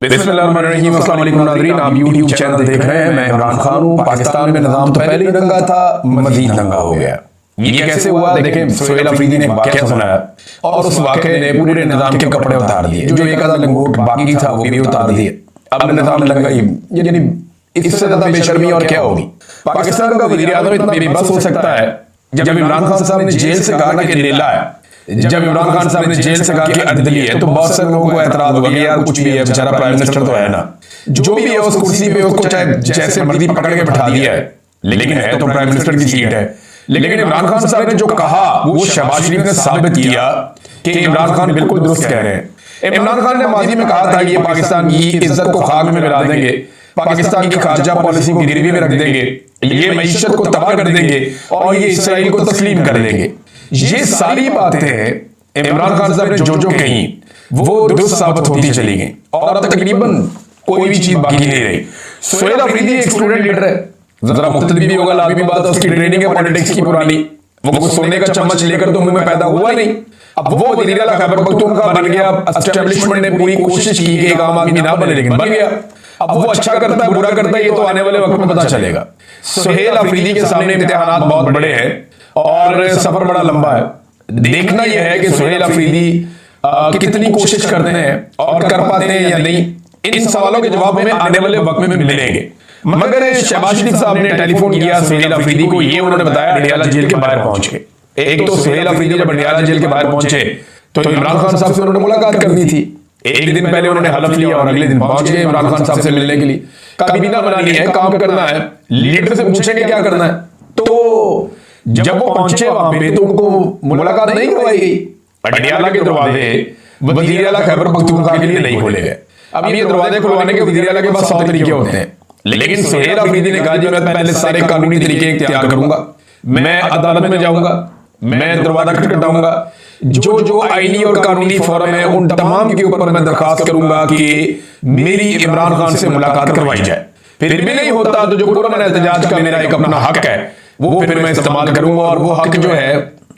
बिस्मिल्लाहिर्रहमानिर्रहीम। अस्सलाम वालेकुम नाज़रीन, आप यूट्यूब चैनल देख रहे हैं। मैं इमरान खान हूँ। पाकिस्तान में निज़ाम तो पहले ही दंगा था, मज़ीद दंगा हो गया। ये कैसे हुआ? देखें, सुहेल अफरीदी ने एक वाक़या सुनाया और उस वाक़े ने पूरे निज़ाम के कपड़े उतार दिए। जो एक आधा लंगोट बाकी था वो भी उतार दिए। अब निज़ाम दंगा, यानी इससे ज़्यादा बेशर्मी और क्या होगी? पाकिस्तान का वज़ीर आज़म इतना बेबस हो सकता है? जब इमरान खान साहब ने जेल से कहा ना कि लेला है, जब इमरान खान साहब ने जेल से कहा कि अदली है, तो बहुत सारे लोगों को एतराज होगा कि यार कुछ भी है, बेचारा प्राइम मिनिस्टर तो है ना, जो भी है उस कुर्सी पे उसको चाहे जैसे मर्जी पकड़ के बैठा दिया है, लेकिन है तो प्राइम मिनिस्टर की सीट है। लेकिन इमरान खान साहब ने जो कहा वो शहबाज शरीफ ने साबित किया कि इमरान खान बिल्कुल दुरुस्त कह रहे हैं। इमरान खान ने माजी में कहा था ये पाकिस्तान की इज्जत को खाक में मिला देंगे, पाकिस्तान की खारजा पॉलिसी को गिरवी में रख देंगे, ये मईशत को तबाह कर देंगे और ये इसराइल को तस्लीम कर देंगे। ये सारी बातें इमरान खान साहब ने जो कही वो दुरुस्त साबित होती चली गई और अब तकरीबन कोई भी चीज बाकी नहीं रही। सुहेल अफरीदी एक स्टूडेंट लीडर है, जरा मुख्तलिफ भी होगा, लाजमी बात है, उसकी ट्रेनिंग है पॉलिटिक्स की पुरानी, वो सोने का चम्मच लेकर तो मुंह में पैदा हुआ नहीं। अब वो वज़ीर आला खैबर पख्तूनख्वा बन गया। एस्टेब्लिशमेंट ने पूरी कोशिश की कि एक आम आदमी ना बने, लेकिन बन गया। अब वो अच्छा करता है बुरा करता है ये तो आने वाले वक्त में पता चलेगा। सुहेल अफरीदी के सामने इम्तिहानात बहुत बड़े हैं और सफर बड़ा लंबा है। देखना यह है कि सुहेल अफरीदी कितनी कोशिश करते हैं और कर पाते हैं या नहीं। इन सवालों के जवाब हमें आने वाले वक्त में मिलेंगे। मगर शहबाज शरीफ साहब ने टेलीफोन किया सुहेल अफरीदी को, ये उन्होंने बताया अडियाला जेल के बाहर पहुंच के। एक तो सुहेल अफरीदी जब अडियाला जेल के बाहर पहुंचे तो इमरान खान साहब से उन्होंने मुलाकात करनी थी। एक दिन पहले उन्होंने हलफ लिया और अगले दिन पहुंच गए इमरान खान साहब से मिलने के लिए। काबीना बनानी है, काम करना है, लीडर से पूछेंगे क्या करना है। तो जब वो पहुंचे वहां पे तो उनको मुलाकात नहीं करवाई गई। अडियाला के दरवाजे वज़ीर आला खैबर पख्तूनख्वा के लिए नहीं खोले गए। अब ये दरवाजे खुलवाने के वज़ीर आला के पास 100 तरीके होते हैं, लेकिन सुहेल अफरीदी ने कहा जी मैं पहले सारे कानूनी तरीके इख्तियार करूंगा, मैं अदालत में जाऊंगा, मैं दरवाजा खटखटाऊंगा, जो आईनी और कानूनी फोरम है उन तमाम के ऊपर मैं दरखास्त करूंगा कि मेरी इमरान खान से मुलाकात करवाई जाए। फिर भी नहीं होता तो जो पुरअमन एहतजाज का मेरा एक अपना हक है वो फिर मैं इस्तेमाल करूंगा और वो हक जो है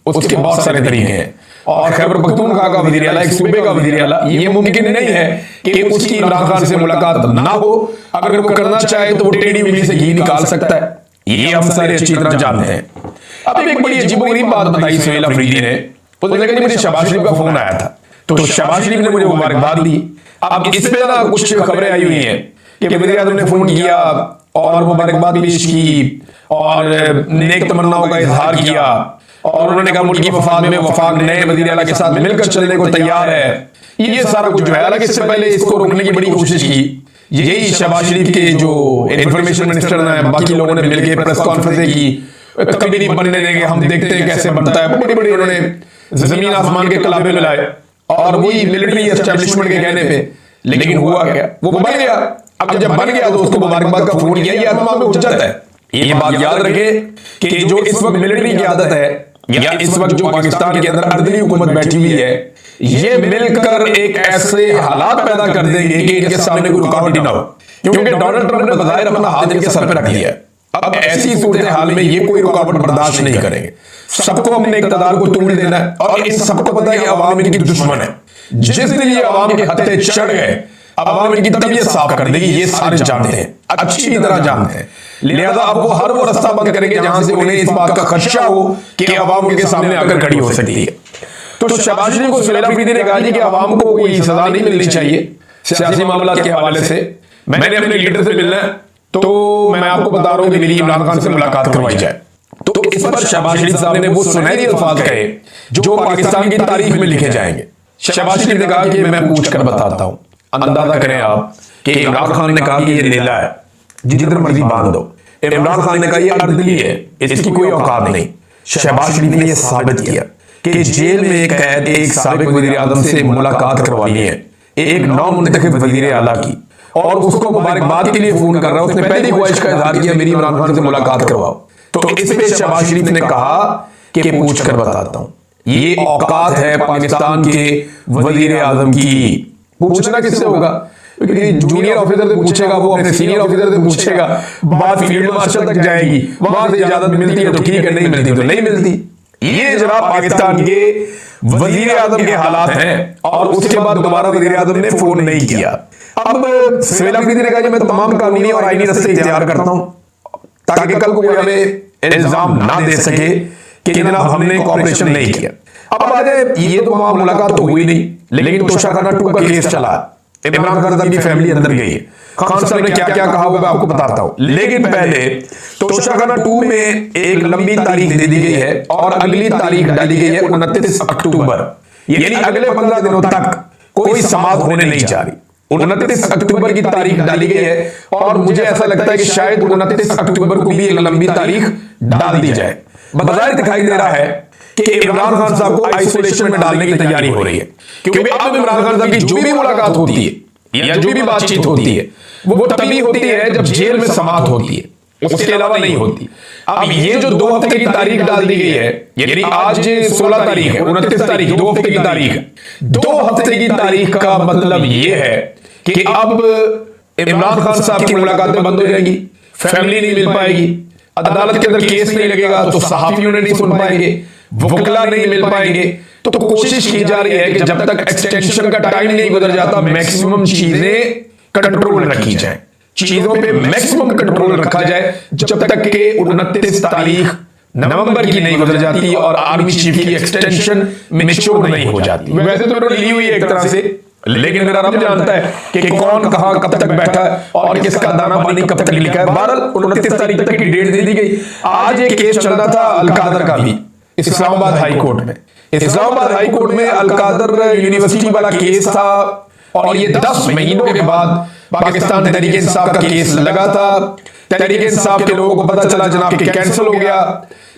उसके बहुत सारे तरीके हैं। और खैबर पख्तूनख्वा का वज़ीर आला, एक सूबे का वज़ीर आला, ये मुमकिन नहीं है कि उसकी इमरान खान से मुलाकात ना हो। अगर वो करना चाहे तो वो टेढ़ी उंगली से घी निकाल सकता है, ये हम सारे अच्छी तरह जानते हैं। अब एक बड़ी अजीबोगरीब बात बताई सुहेल अफरीदी ने। उसने कहा मुझे शहबाज शरीफ का फोन आया था तो शहबाज शरीफ ने मुझे मुबारकबाद दी। अब इस पे ना कुछ खबरें आई हुई हैं कि वज़ीर आज़म ने फोन किया और मुबारकबाद पेश की और नेक तमन्नाओं का इजहार किया और उन्होंने कहा मुल्क की वफाक में वफाक नए वज़ीर आला के साथ मिलकर चलने को तैयार है। ये सारा कुछ जो है, हालांकि इससे पहले इसको रोकने की बड़ी कोशिश की। यही शहबाज शरीफ के जो इंफॉर्मेशन मिनिस्टर ने बाकी लोगों ने मिलकर प्रेस कॉन्फ्रेंस की, कभी नहीं बनने देंगे, हम देखते हैं कैसे बनता है। बड़ी बड़ी उन्होंने जमीन आसमान के कलाबे मिलाए और वही मिलिट्री एस्टेब्लिशमेंट के कहने पे। लेकिन हुआ क्या? वो बन गया। अब जब बन गया तो उसको मुबारकबाद का फोन किया, ये आत्मा में उठ जाता है। ये बात याद रखे कि जो इस वक्त मिलिट्री की आदत है या इस वक्त जो पाकिस्तान के अंदर अर्दली हुकूमत बैठी हुई है, ये मिलकर एक ऐसे हालात पैदा कर देंगे कि इनके सामने कोई रुकावट ही ना हो, क्योंकि डोनाल्ड ट्रंप ने बज़ाहिर अपना हाथ इनके सर पे रख दिया है। अब ऐसी सूरत हाल में ये कोई रुकावट बर्दाश्त नहीं करेंगे। सबको अपने इक़्तिदार को तोड़ देना है और इन सबको पता है कि अवाम इनकी दुश्मन है। जिस दिन ये अवाम के हत्थे चढ़ गए अवाम इनकी तबीयत साफ कर देगी, ये सारे जानते हैं, अच्छी तरह जानते हैं। लिहाजा अब वो हर वो रास्ता बंद करेंगे जहां से उन्हें इस बात का खदशा हो कि अवाम के सामने आकर खड़ी हो सकती है। तो शहबाज शरीफ को सुहेल अफरीदी ने कहा कि अवाम को कोई सजा नहीं मिलनी चाहिए सियासी मामलात के हवाले से। मैंने अपने लीडर से मिलना है तो मैं आपको बता रहा हूं कि मेरी इमरान खान से मुलाकात करवाई जाए। तो इस पर शहबाज शरीफ साहब ने वो सुनहरे अल्फाज कहे जो पाकिस्तान की तारीख में लिखे जाएंगे। शहबाज शरीफ ने कहा कि मैं पूछ कर बताता हूं, अंदाजा करें आप कि इमरान खान ने कहा कि ये लेला है, जिधर मर्जी बांध दो। इमरान खान ने कहा ये अर्दली है, इसकी कोई औकात नहीं। शहबाज शरीफ ने यह साबित किया कि जेल में कैद एक साबिक वज़ीर आज़म से मुलाकात करवानी है, एक नौमुंतखब वज़ीर आला की, और उसको मुबारकबाद के लिए फोन कर रहा है। उसने पहली ख्वाहिश का इजहार किया मेरी इमरान खान से मुलाकात करवाओ। तो इस पे शहबाज शरीफ ने कहा कि पूछ कर बताता हूं, ये औकात है पाकिस्तान के वज़ीर आज़म की। पूछना किससे होगा? जूनियर ऑफिसर से पूछेगा, वो अपने सीनियर ऑफिसर से पूछेगा, बात फील्ड मार्शल तक जाएगी, वहां से इजाजत मिलती है तो ठीक है, नहीं मिलती तो नहीं मिलती। ये जनाब पाकिस्तान के वज़ीर आज़म के हालात हैं और उसके बाद दोबारा वज़ीर आज़म ने फोन नहीं किया। अब सुहेल अफरीदी ने कहा कि मैं तमाम कानूनी और आईनी रस्ते इख्तियार करता हूं ताकि कल को कोई हमें इल्जाम ना दे सके कि जनाब हमने कोऑपरेशन नहीं किया। अब बात है, ये तो वहां मुलाकात तो हुई नहीं, लेकिन तोशाखाना 2 का केस चला, इमरान खान साहब की फैमिली अंदर गई है। खान साहब ने क्या क्या कहा हुआ मैं आपको बताता हूं, लेकिन पहले तोशाखाना 2 में एक लंबी तारीख दे दी गई है और अगली तारीख डाली गई है 29 अक्टूबर, यानी अगले 15 दिनों तक कोई समाअत होने नहीं जा रही। 29 अक्टूबर की तारीख डाली गई है और मुझे ऐसा लगता है कि शायद 29 अक्टूबर को भी एक लंबी तारीख डाल दी जाए। बाजार दिखाई दे रहा है कि इमरान खान साहब को आइसोलेशन में डालने की तैयारी हो रही है, क्योंकि अब इमरान खान साहब की जो भी मुलाकात होती है या जो भी बातचीत होती है वो तभी होती है जब जेल में समाअत होती है, उसके अलावा नहीं होती। अब ये जो 2 हफ्ते की तारीख डाल दी गई है, यानी आज 16 तारीख है, 29 तारीख 2 हफ्ते की तारीख है। 2 हफ्ते की तारीख का मतलब ये है कि अब इमरान खान साहब की मुलाकातें बंद हो जाएंगी, फैमिली नहीं मिल पाएगी, अदालत के अंदर केस नहीं लगेगा तो सहाफियों ने नहीं सुन पाएंगे, वकील नहीं मिल पाएंगे। तो कोशिश की जा रही है कि जब तक एक्सटेंशन का टाइम नहीं गुजर जाता मैक्सिमम चीजें कंट्रोल रखी जाए, चीजों पे मैक्सिमम कंट्रोल रखा जाए जब तक के 29 तारीख नवंबर की नहीं गुजर जाती और आर्मी चीफ की एक्सटेंशन मैच्योर नहीं हो जाती। वैसे तो उन्होंने ली हुई है एक तरह से, लेकिन मेरा रब जानता है कि कौन कहां कब तक बैठा है और किसका दाना पानी कब तक लिखा है। बहरहाल 29 तारीख तक की डेट दे दी गई। आज एक केस चल रहा था अलकादर का भी इस्लामाबाद हाई कोर्ट में। इस्लामाबाद हाई कोर्ट में अलकादर यूनिवर्सिटी वाला केस था और ये 10 महीनों के बाद पाकिस्तान तहरीक इंसाफ का केस लगा था। तहरीक इंसाफ के लोगों को पता चला जनाब कि कैंसिल हो गया।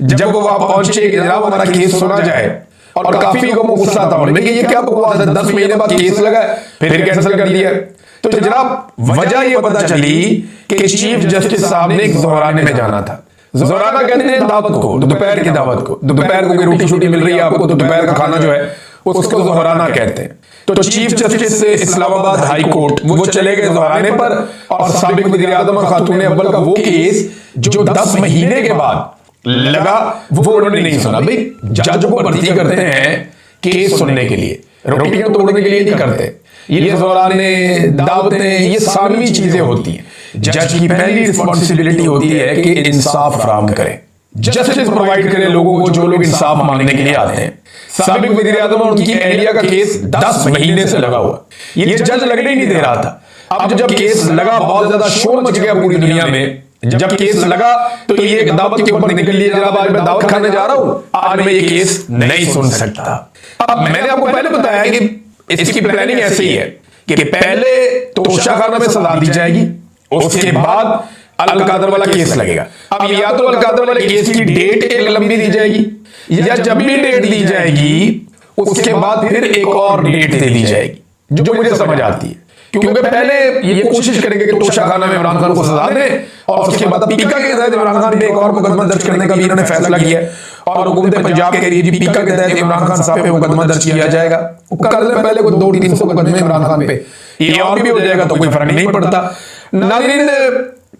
जब वो वहां पहुंचे कि जनाब हमारा केस सुना जाए और काफी लोगों को गुस्सा था, उन्होंने कहा ये क्या बकवास है, 10 महीने बाद केस लगा है फिर कैंसिल कर दिया। तो जनाब वजह ये पता चली कि चीफ जस्टिस साहब ने ज़ोहराने में जाना था। ज़ोहराना कहते हैं दावत को, दोपहर की दावत को, दोपहर को कोई रोटी शोटी मिल रही है आपको तो दोपहर का खाना जो है उसको ज़ोहराना कहते हैं। तो chief justice Islamabad high court वो चले गए ज़ोहराने पर और साबिक वज़ीर आज़म और खातून अव्वल का वो केस जो 10 महीने के बाद लगा वो उन्होंने नहीं सुना। भाई जज को भर्ती करते हैं केस सुनने के लिए, रोटियां तोड़ने के लिए नहीं करते। ये ज़ोहराने दावतें ये सारी चीजें होती हैं। जज की पहली रिस्पॉन्सिबिलिटी होती है कि इंसाफ फराहम करें, जस्टिस प्रोवाइड करें लोगों को जो लोग इंसाफ मांगने के लिए आते हैं। साबिक वज़ीर आज़म और उनकी एहलिया का केस 10 महीने से लगा हुआ, ये जज लगने ही नहीं दे रहा था। अब जब केस लगा बहुत ज्यादा शोर मच गया पूरी दुनिया में। जब केस लगा तो ये दावत के ऊपर निकल लिया जनाब आज मैं दावत खाने जा रहा हूं, आज मैं ये केस नहीं सुन सकता। अब मैंने आपको पहले बताया कि इसकी प्लानिंग ऐसे ही है कि पहले तोशाखाना में सजा दी जाएगी, उसके बाद अलकादर वाला केस लगेगा। अब या तो अलकादर वाले केस की डेट एक लंबी दी जाएगी या जब भी डेट दी जाएगी उसके बाद फिर एक और डेट दे दी जाएगी, जो मुझे समझ आती है। क्योंकि पहले ये कोशिश करेंगे कि तोशाखाना में इमरान खान को सजा दें और उसके बाद पीका के तहत इमरान खान पे एक और मुकदमा दर्ज करने का भी इन्होंने फैसला किया और हुकूमत पंजाब के कह पीका के तहत इमरान खान साहब पे मुकदमा दर्ज किया जाएगा। कर ले पहले कोई 200-300 मुकदमे इमरान खान पे, ये और भी हो जाएगा तो कोई फर्क नहीं पड़ता। नाज़रीन,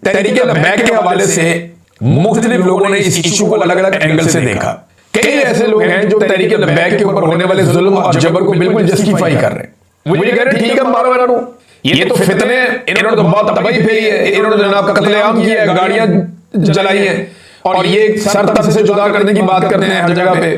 तहरीक लब्बैक के हवाले से मुख्तलिफ लोगों ने इस इशू को अलग अलग एंगल से देखा। कई ऐसे लोग हैं जो तहरीक लब्बैक के ऊपर होने वाले जुल्म और जबर को बिल्कुल जस्टिफाई कर रहे हैं। वो ये कह रहे हैं ठीक है मारो मारो, ये तो फितने, इन्होंने तो बहुत तबाही फैली है, इन्होंने जनाब का कत्लेआम किया है, गाड़ियां जलाई हैं और ये सर तन से जुदा करने की बात करते हैं हर जगह पे,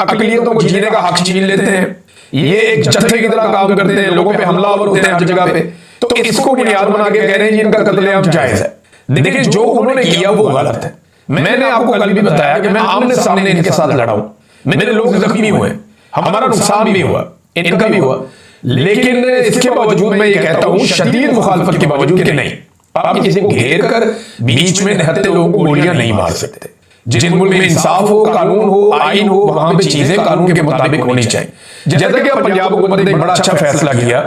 अकलियतों को जीने का हक छीन लेते हैं, ये एक जत्थे की तरह काम करते हैं, लोगों पे हमलावर होते हैं हर जगह पे। तो इसको बुनियाद बना के कह रहे हैं इनका कत्लेआम जायज है। देखिए जो उन्होंने किया वो गलत है। मैंने आपको कल भी बताया कि मैं आमने सामने इनके साथ लड़ा हूं, मेरे लोग जख्मी हुए, हमारा नुकसान भी हुआ, इनका भी हुआ, लेकिन इसके बावजूद मैं ये कहता हूं शदीद मुखालफत के बावजूद कि नहीं, आप किसी को घेर कर बीच में निहत्ते लोगों को गोलियां नहीं मार सकते। जिन मुल्क में इंसाफ हो, कानून हो, आइन हो, वहां पे चीजें कानून के मुताबिक होनी चाहिए। जैसे कि पंजाब हुकूमत ने एक बड़ा अच्छा फैसला किया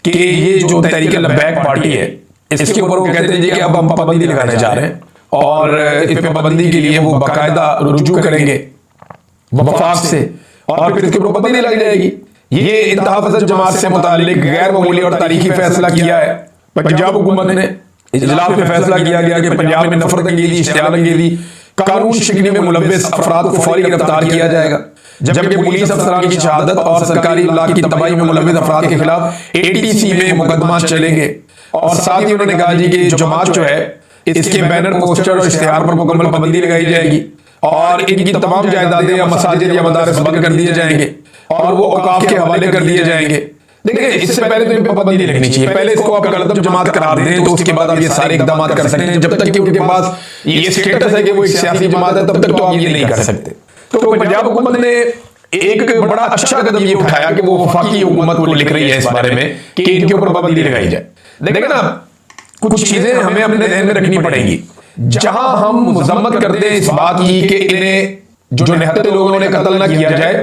कि ये जो तहरीक लब्बैक पार्टी है इसके ऊपर वो कहते हैं कि अब हम पाबंदी लगाने जा रहे हैं और इस पे पाबंदी के लिए वो बाकायदा रुजू करेंगे वफाक से और फिर इसके ऊपर पाबंदी लग जाएगी। ये इंतहा पसंद जमात से मुतालिक गैर मामूली और तारीखी फैसला किया है पंजाब हुकूमत ने। इजलास में फैसला किया गया कि पंजाब में नफरत अंगेजी, इश्तियाल अंगेजी, कानून शिकनी में मुलव्वस अफराद को फौरी गिरफ्तार किया जाएगा, जबकि पुलिस अफसरान की शहादत और सरकारी इमलाक की तबाही में मुलव्वस अफराद के खिलाफ ATC में मुकदमा चलेंगे। और साथ ही उन्होंने कहा जी कि जमात जो है इसके बैनर, पोस्टर और इश्तिहार पर मुकम्मल पाबंदी लगाई जाएगी और इनकी तमाम जायदादें या मसाजिद या मदारस बंद कर दिए जाएंगे और वो औकाफ के हवाले कर दिए जाएंगे। देखिए, इससे पहले तो इन पर पाबंदी लगनी चाहिए। पहले इसको आप गलत जमात करार दें तो उसके बाद आप ये सारे इकदाम कर सकते हैं। जब तक कि उनके पास ये स्टेटस है कि वो एक सियासी जमात है, तब तक तो आप ये नहीं कर सकते। तो पंजाब हुकूमत ने एक बड़ा अच्छा कदम ये उठाया कि वो वफाकी हुकूमत को लिख रही है इस बारे में कि इनके ऊपर पाबंदी लगाई जाए। देखिए ना, कुछ चीजें हमें अपने ध्यान में रखनी पड़ेंगी। जहां हम मजम्मत करते हैं इस बात की कि इन्हें जो निहत्ते लोगों ने कत्ल ना किया जाए,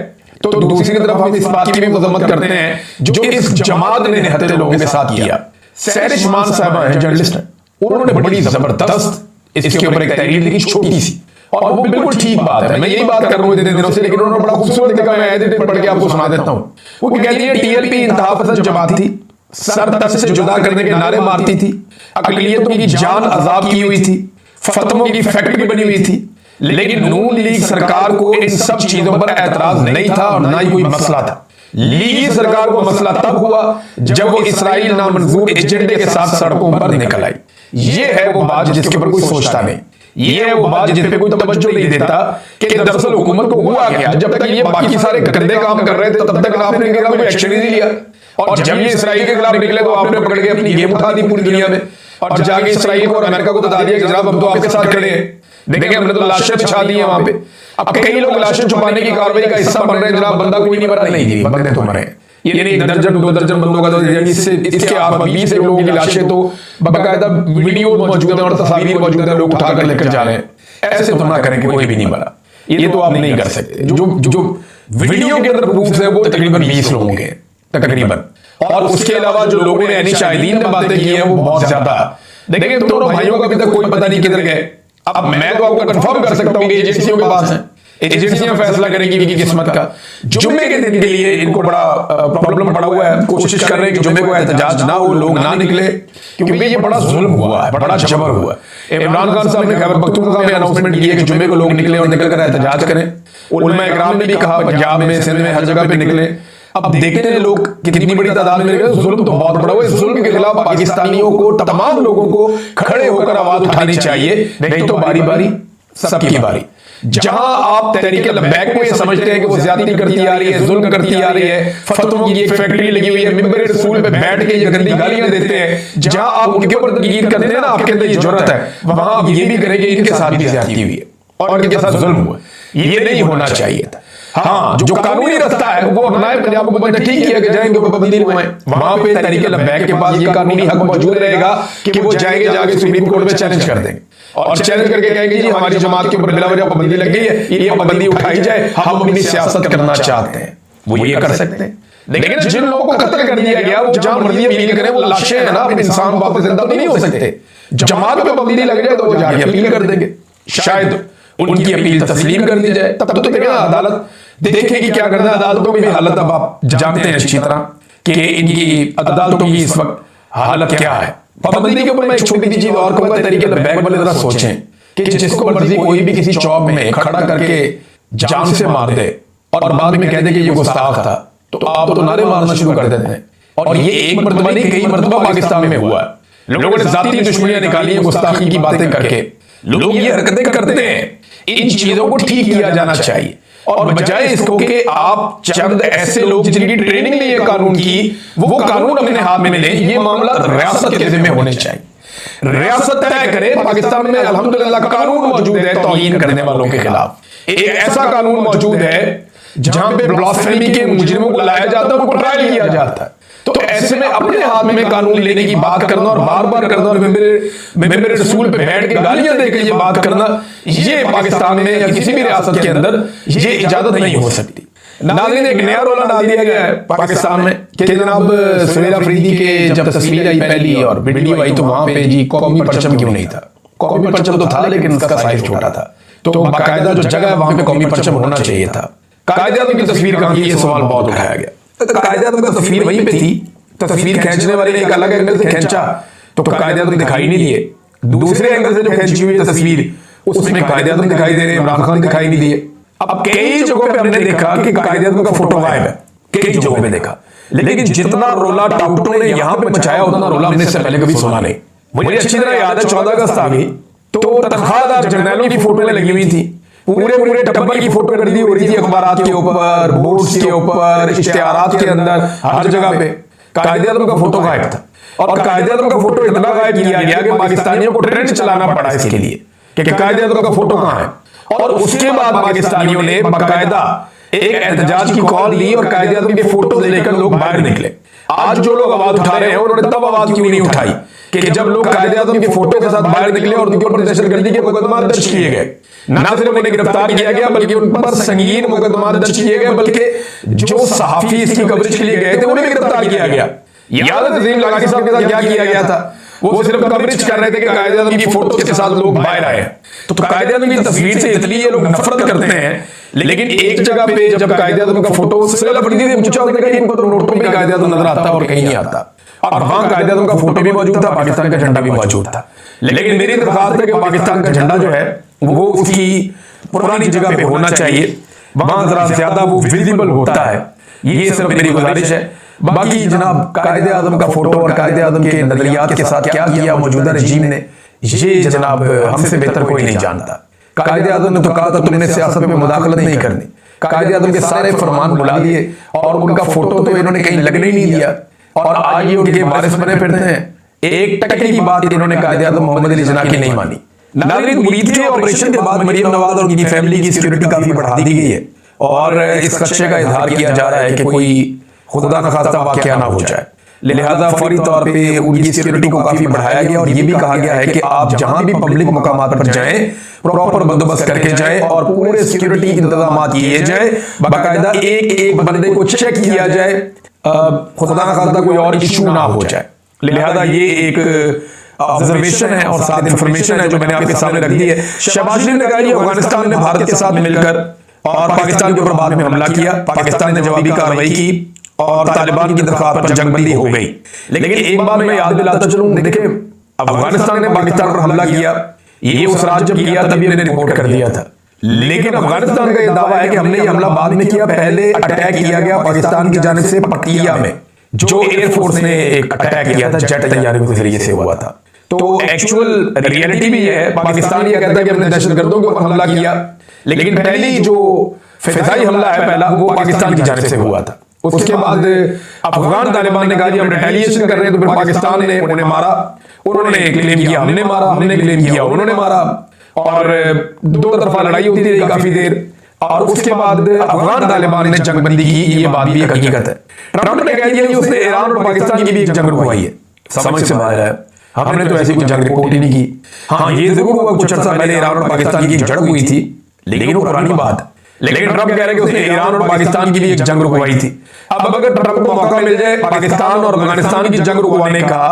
तो दूसरी तरफ हम इस बात की भी मजम्मत करते हैं जो इस जमात ने निहत्ते लोगों के साथ किया। सहरिश मान साहबा है, जर्नलिस्ट है, उन्होंने बड़ी जबरदस्त इसके ऊपर एक तहरीर लिखी, छोटी सी, और वो बिल्कुल ठीक बात है। मैं यही बात कर रहा हूं इतने दिनों से, लेकिन उन्होंने बड़ा खूबसूरत लिखा। मैं एडिट पढ़ के आपको सुना देता हूं। वो कहती है टीएलपी इंतहा पसंद जमात थी, सर तस से जुदा करने के नारे मारती थी, अकलियतों की जान अजाब की हुई थी, फतवों की फैक्ट्री बनी हुई थी, लेकिन नून लीग सरकार को इन सब चीजों पर एतराज नहीं था और ना ही कोई मसला था। लीगी सरकार को मसला तब हुआ जब वो इसराइल नामंजूर एजेंडे के साथ सड़कों पर निकल आई। ये है वो बात जिसके ऊपर कोई सोचता नहीं, ये है वो बात जिस पे कोई तवज्जो नहीं देता कि दरअसल हुकूमत को हुआ क्या। जब तक ये बाकी सारे गंदे काम कर रहे थे तब तक आपने इनके खिलाफ एक्शन ही नहीं लिया, और जब ये इसराइल के खिलाफ निकले तो आपने पकड़ के अपनी गेम उठा दी पूरी दुनिया में, और जाके इसराइल को और अमेरिका को बता दिया कि जनाब हम तो आपके साथ खड़े हैं। देखिए, हमने तो लाशें बिछा दी हैं वहां पे। अब कई लोग लाशें छुपाने की कार्रवाई का हिस्सा बन रहे हैं। जनाब बंदा कोई नहीं मरा, नहीं बंदे तो मरे, यानी 1 दर्जन 2 दर्जन बंदों का, तो इसके आप 20 लोगों की लाशें तो बाकायदा वीडियो मौजूद है और तस्वीर मौजूद है, लोग उठाकर लेकर जा रहे हैं। ऐसे तो ना करें कि कोई भी नहीं मरा, ये तो आप नहीं कर सकते। जो वीडियो के अंदर प्रूफ है वो तकरीबन 20 लोगों के तकरीबन, और उसके अलावा जो लोगों ने यानी शाहिदीन ने बातें की हैं वो बहुत ज्यादा। देखिए, दोनों भाइयों का अभी तक कोई पता नहीं किधर गए। अब मैं तो आपको कंफर्म कर सकता हूं कि एजेंसियों के पास है, एजेंसियां फैसला करेंगी इनकी किस्मत का। जुम्मे के दिन के लिए इनको बड़ा प्रॉब्लम पड़ा हुआ है, कोशिश कर रहे हैं कि जुम्मे को एहतजाज ना हो, लोग ना निकले, क्योंकि ये बड़ा जुल्म हुआ है, बड़ा जबर हुआ है। इमरान खान साहब ने खैबर पख्तूनख्वा में अनाउंसमेंट की है कि जुम्मे को लोग निकले और निकल कर एहतजाज करें। उलमा इकराम ने भी कहा पंजाब में, सिंध में, हर जगह पे निकले। अब देखते हैं लोग कितनी बड़ी तादाद में निकले। जुल्म तो बहुत बड़ा हुआ है। इस जुल्म के खिलाफ पाकिस्तानियों को, तमाम लोगों को खड़े होकर आवाज उठानी चाहिए, नहीं तो बारी बारी सबकी बारी। जहां आप तहरीक लब्बैक को ये समझते हैं कि वो ज्यादती करती आ रही है, जुल्म करती आ रही है, फतवों की एक फैक्ट्री लगी हुई है, मिंबर रसूल पे बैठ के ये गंदी गालियां देते हैं, जहां आप उनके ऊपर तनकीद करते हैं ना, आपके अंदर ये जुर्रत है, वहां आप ये भी करेंगे इनके साथ भी ज्यादती हुई है और इनके साथ जुल्म हुआ। ये नहीं होना चाहिए था। हाँ, जो कानूनी रास्ता है वो अपनाए। पंजाब हुकूमत ने ठीक किया कि जाएंगे ऊपर पाबंदी लगाएं, वहां पे तहरीक लब्बैक के पास ये कानूनी हक मौजूद रहेगा कि वो जाएंगे, जाके सुप्रीम कोर्ट में चैलेंज कर देंगे और चैलेंज करके कहेंगे जी हमारी जमात के ऊपर बिला वजह पाबंदी लग गई है, ये पाबंदी उठाई जाए, हम अपनी सियासत करना चाहते हैं। वो ये कर सकते हैं। लेकिन जिन लोगों को कत्ल कर दिया गया वो जहां मर्जी अपील करें, वो लाशें हैं ना, इंसान वापस जिंदा नहीं हो सकते। जमात पे पाबंदी लग जाए तो वो जाके अपील कर देंगे, शायद उनकी अपील तस्लीम कर दी जाए। तब तो देखना अदालत देखेगी क्या करना है। अदालतों की भी हालत अब आप जानते हैं अच्छी तरह कि इनकी अदालतों की इस वक्त हालत क्या है। पाबंदी के ऊपर मैं एक छोटी सी चीज और कहूंगा, तरीके बैग वाले जरा सोचें कि जिसको मर्जी कोई भी किसी चौक में खड़ा करके जान से मार दे और बाद में कह दे कि ये गुस्ताख था, तो आप तो नारे मारना शुरू कर देते हैं। और ये एक मर्तबा नहीं, कई मर्तबा पाकिस्तान में हुआ है। लोगों ने जाती दुश्मनियां निकाली है गुस्ताखी की बातें करके। लोग ये हरकतें करते हैं। इन चीजों को ठीक किया जाना चाहिए और बजाय इसको कि आप चंद ऐसे लोग जिनकी ट्रेनिंग नहीं है कानून की, वो कानून अपने हाथ में ले। ये मामला रियासत के जिम्मे होने चाहिए। रियासत तय करे। पाकिस्तान में अल्हम्दुलिल्लाह कानून मौजूद है तौहीन करने वालों के खिलाफ। एक ऐसा कानून मौजूद है जहां पे ब्लास्फेमी के मुजरिमों को लाया जाता है, उनको ट्रायल किया जाता है। तो ऐसे में अपने हाथ में कानून लेने की बात करना और बार बार करना और मेरे रसूल पे बैठ के गालियां देकर ये बात करना, ये पाकिस्तान में या किसी भी रियासत के अंदर ये इजाजत नहीं हो सकती। नाज़रीन, एक नया रोला डाल दिया गया है पाकिस्तान में कि जनाब सुहेल अफरीदी के जब तस्वीर आई पहली और वीडियो आई तो वहां पे जी कौमी परचम क्यों नहीं था। कौमी परचम तो था लेकिन उसका साइज छोटा था, तो बाकायदा जो जगह है वहां पे कौमी परचम होना चाहिए था। कायदे की तस्वीर कहां की, ये सवाल बहुत उठाया गया। कायदे की तस्वीर वहीं पे थी, तस्वीर खींचने वाले ने एक अलग एंगल से खींचा तो कायदे आज़म दिखाई नहीं दिए। दूसरे एंगल से जो खींची हुई तस्वीर उसमें कायदे आज़म दिखाई दे रहे हैं, इमरान खान दिखाई नहीं दिए। अब कई जगहों पे हमने देखा कि कायदे आज़म का फोटो गायब है, कई जगहों पे देखा, लेकिन जितना रोला डॉक्टरों ने यहां पे मचाया उतना रोला हमने इससे पहले कभी सुना नहीं। मुझे अच्छी तरह याद है 14 अगस्त आ गई तो तनख्वाहदार जर्नलों की फोटो लगी हुई थी, पूरे टब्बर की फोटो कर दी हो रही थी, अखबारात के ऊपर, बोर्ड्स के ऊपर, इश्तिहारात के अंदर, हर जगह पे कायदे आज़म का फोटो गायब था। और कायदे आज़म का फोटो इतना गायब किया गया कि पाकिस्तानियों को ट्रेंड चलाना पड़ा इसके लिए कि कायदे आज़म का फोटो कहां है। और उसके बाद पाकिस्तानियों ने बाकायदा एक एहतजाज की कॉल ली और कायदे आज़म के फोटो लेकर लोग बाहर निकले। आज जो लोग आवाज उठा रहे हैं उन्होंने तब आवाज क्यों नहीं उठाई कि जब लोग कायदे आज़म के फोटो के साथ बाहर निकले और उनके ऊपर दहशतगर्दी के मुकदमा दर्ज किए गए। ना सिर्फ उन्हें गिरफ्तार किया गया बल्कि उन पर संगीन मुकदमा दर्ज किए गए, बल्कि जो सहाफी इसकी कवरेज के लिए गए थे उन्हें भी गिरफ्तार किया गया। याद है तस्लीम लगाकी साहब के साथ क्या किया गया था? वो सिर्फ कवरेज कर रहे थे कि कायदे आज़म की फोटो के साथ लोग बाहर आए। तो कायदे आज़म की तस्वीर से इसलिए ये लोग नफरत करते हैं, लेकिन एक जगह पे जब कायदे आज़म का फोटो सोहेल अफरीदी से पूछा उसने कहा इनको तो नोटों पे कायदे आज़म नजर आता और कहीं नहीं आता, और वहां कायदे आज़म का फोटो भी मौजूद था, पाकिस्तान का झंडा भी मौजूद था। लेकिन मेरी दरख्वास्त है कि पाकिस्तान का झंडा जो है वो उसकी पुरानी जगह पे होना चाहिए, वहां जरा ज्यादा वो विजिबल होता है। ये सिर्फ मेरी गुजारिश है। बाकी जनाब कायदे आज़म का फोटो और कायदे आज़म के नजरियात के साथ क्या किया मौजूदा रजीम ने, ये जनाब हमसे बेहतर कोई नहीं जानता। कायदे आज़म ने तो कहा था तुमने सियासत में मुदाखलत नहीं करनी, कायदे आज़म के सारे फरमान बुला दिए और उनका फोटो तो इन्होंने कहीं लगने ही नहीं दिया, और आज ये उनके वारिस बने फिरते हैं। एक टके की बात इन्होंने कायदे आज़म मोहम्मद अली जिन्ना की नहीं मानी। नाज़रीन, मुरीद के ऑपरेशन के बाद मरियम नवाज और उनकी फैमिली की सिक्योरिटी काफी बढ़ा दी गई है और इस खदशे का इजहार किया जा रहा है कि कोई खुदा न खास्ता वाकया ना हो जाए, लिहाजा फौरी तौर पे उनकी सिक्योरिटी को काफी बढ़ाया गया। और ये भी कहा गया है कि आप जहां भी पब्लिक मुकामात पर जाएं प्रॉपर बंदोबस्त करके जाएं और पूरे सिक्योरिटी इंतजाम किए जाए, बाकायदा एक एक बंदे को चेक किया जाए, खुदा न खास्ता कोई और इशू ना हो जाए। लिहाजा ये एक ऑब्जर्वेशन है और साथ इंफॉर्मेशन है जो मैंने आपके सामने रख दी है। शहबाज शरीफ ने कहा कि अफगानिस्तान ने भारत के साथ मिलकर और पाकिस्तान के ऊपर बाद में हमला किया, पाकिस्तान ने जवाबी कार्रवाई की और तालिबान की दरख्वास्त पर जंगबंदी हो गई। लेकिन एक बात मैं याद दिलाता चलूं, देखिए अफगानिस्तान ने पाकिस्तान पर हमला किया, ये उस रात जब किया तभी मैंने रिपोर्ट कर दिया था, लेकिन अफगानिस्तान का यह दावा है कि हमने ये हमला बाद में किया। पहले अटैक किया गया पाकिस्तान की जानिब से पटिया में, जो एयरफोर्स ने एक अटैक किया था जेट तैयारी के जरिए से हुआ था। तो एक्चुअल रियलिटी भी है, पाकिस्तान ये कहता है कि हमने दहशतगर्दों के ऊपर हमला किया, लेकिन पहली जो फिजाई हमला है पहला वो पाकिस्तान की जानिब से हुआ था। उसके बाद अफगान तालिबान ने कहा कि हम रिटेलिएशन कर रहे हैं, तो फिर पाकिस्तान ने उन्हें मारा, उन्होंने क्लेम किया हमने मारा, हमने क्लेम किया उन्होंने मारा, और दो तरफा लड़ाई होती रही काफी देर। और उसके बाद अफगान तालिबान ने जंगबंदी की, ये बात भी एक हकीकत है। ट्रंप ने कह दिया कि उसने ईरान और पाकिस्तान की भी एक जंग रुकवाई है, समझ से बाहर है, हमने तो ऐसी कोई जंग रिपोर्ट ही नहीं की। हाँ ये जरूर हुआ कुछ अर्सा पहले ईरान और पाकिस्तान की एक जंग हुई थी, लेकिन वो पुरानी बात। लेकिन ट्रंप कह रहे कि उसने ईरान और पाकिस्तान की भी एक जंग रुकवाई थी। अब अगर ट्रंप को मौका मिल जाए पाकिस्तान और अफगानिस्तान की जंग रुकवाने का,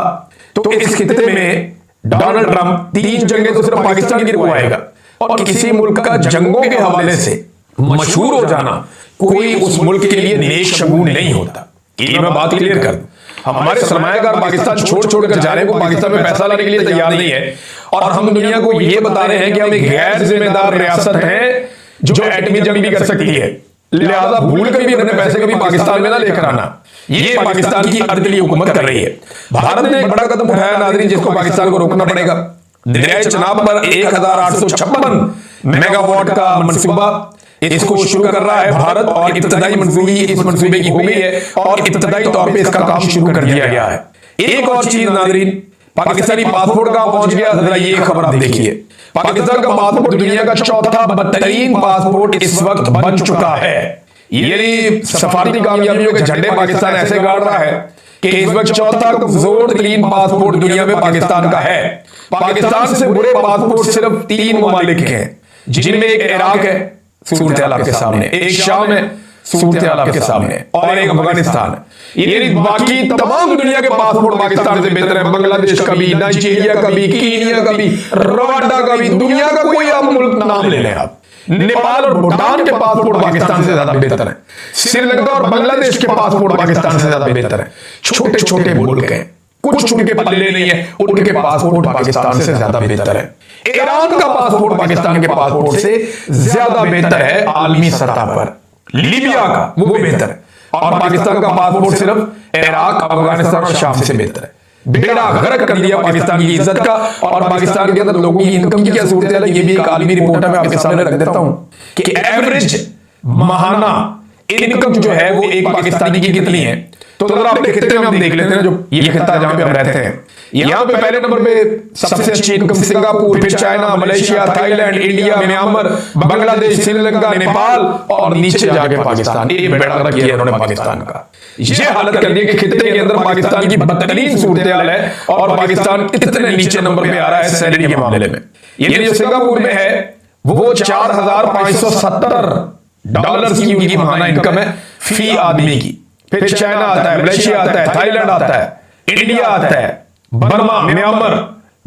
तो इस खित्ते में डोनाल्ड ट्रंप 3 जंगें तो सिर्फ पाकिस्तान की रुकवाएगा, और किसी मुल्क का जंगों के हवाले से मशहूर हो जाना कोई उस मुल्क के लिए नेक शगुन नहीं होता। ये मैं बात क्लियर कर दूं, हमारे सरमायाकार पाकिस्तान छोड़ कर जा रहे हैं, वो पाकिस्तान में पैसा लाने के लिए तैयार नहीं है, और हम दुनिया को ये बता रहे हैं कि हम एक गैर जिम्मेदार रियासत हैं जो एटमी जंग भी कर सकती है, लिहाजा भूल कर भी अपने पैसे कभी पाकिस्तान में ना लेकर आना। ये पाकिस्तान की अर्दली हुकूमत कर रही है। भारत ने एक बड़ा कदम उठाया नाज़रीन, जिसको पाकिस्तान को रोकना पड़ेगा। दरियाए चनाब पर 1856 मेगावाट का मंसूबा इसको शुरू कर रहा है भारत, और इब्तदाई मंजूरी इस मंसूबे की हो गई है और इब्तदाई तौर पे इसका काम शुरू कर दिया गया है। एक और चीज नाज़रीन, पाकिस्तानी पासपोर्ट कहां पहुंच गया, जरा ये खबर आप देखिए। पाकिस्तान का पासपोर्ट दुनिया का चौथा बदतरीन पासपोर्ट इस वक्त बन चुका है। यानी सफारती कामयाबियों के झंडे पाकिस्तान ऐसे गाड़ रहा है कि इस वक्त चौथा कमजोर तरीन पासपोर्ट दुनिया में पाकिस्तान का है। पाकिस्तान से बुरे पासपोर्ट सिर्फ 3 ममालिक हैं, जिनमें एक इराक है सूरत हाल आपके सामने, एक शाम है सूरत हाल आपके सामने, और एक अफगानिस्तान। यानी बाकी तमाम दुनिया के पासपोर्ट पाकिस्तान से बेहतर है। बांग्लादेश का भी, नाइजीरिया का भी, कीनिया का भी, रवांडा का भी, दुनिया का कोई आप मुल्क नाम ले लें आप, नेपाल और भूटान के पासपोर्ट पाकिस्तान से ज्यादा बेहतर है। श्रीलंका और बांग्लादेश के पासपोर्ट पाकिस्तान से ज्यादा बेहतर है। छोटे छोटे मुल्क हैं, कुछ उनके पल्ले नहीं है, उनके पासपोर्ट पाकिस्तान से ज्यादा बेहतर है। ईरान का पासपोर्ट पाकिस्तान के पासपोर्ट से ज्यादा बेहतर है आलमी सतह पर। लीबिया का वो बेहतर है, और पाकिस्तान का पासपोर्ट सिर्फ इराक, अफगानिस्तान और शाम से बेहतर है। बेड़ा गर्क कर दिया पाकिस्तान की इज्जत का। और पाकिस्तान के अंदर लोगों की इनकम की क्या सूरत है, ये भी एक आलमी रिपोर्ट है, मैं आपके सामने रख देता हूं कि एवरेज माहाना इनकम जो है वो एक पाकिस्तानी की कितनी है। तो अगर आपने खित्ते में हम देख लेते हैं, जो ये खित्ता जहां पे हम रहते हैं, यहां पे पहले नंबर पे सबसे अच्छी इनकम सिंगापुर, फिर China, Malaysia, Thailand, India, Myanmar, Bangladesh, Sri Lanka, Nepal और नीचे जाके पाकिस्तान। ये बेड़ा गर्क किया इन्होंने पाकिस्तान का। ये हालत कर दी कि खित्ते के अंदर पाकिस्तान की बदतरीन सूरत हाल है और पाकिस्तान इतने नीचे नंबर पे आ रहा है सैलरी के मामले में। ये जो सिंगापुर में है वो $4,570 की उनकी माहाना इनकम है फी आदमी की। फिर चाइना आता है, मलेशिया आता है, थाईलैंड आता है, इंडिया आता है, बर्मा, म्यांमार,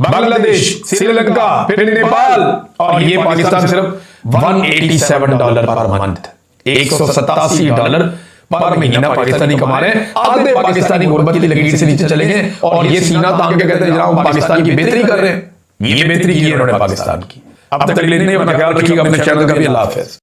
बांग्लादेश, श्रीलंका, फिर नेपाल और ये पाकिस्तान सिर्फ $187 पर मंथ, $187 पर महीना पाकिस्तानी कमा रहे हैं। आधे पाकिस्तानी गुर्बत की लकीर से नीचे चलेंगे और ये सीना तान के कहते हैं जनाब हम पाकिस्तान की बेहतरी कर रहे हैं। ये बेहतरी की है इन्होंने पाकिस्तान की। अब तक लेने अपना ख्याल रखिएगा, अपने चैनल का भी। अल्लाह हाफिज़।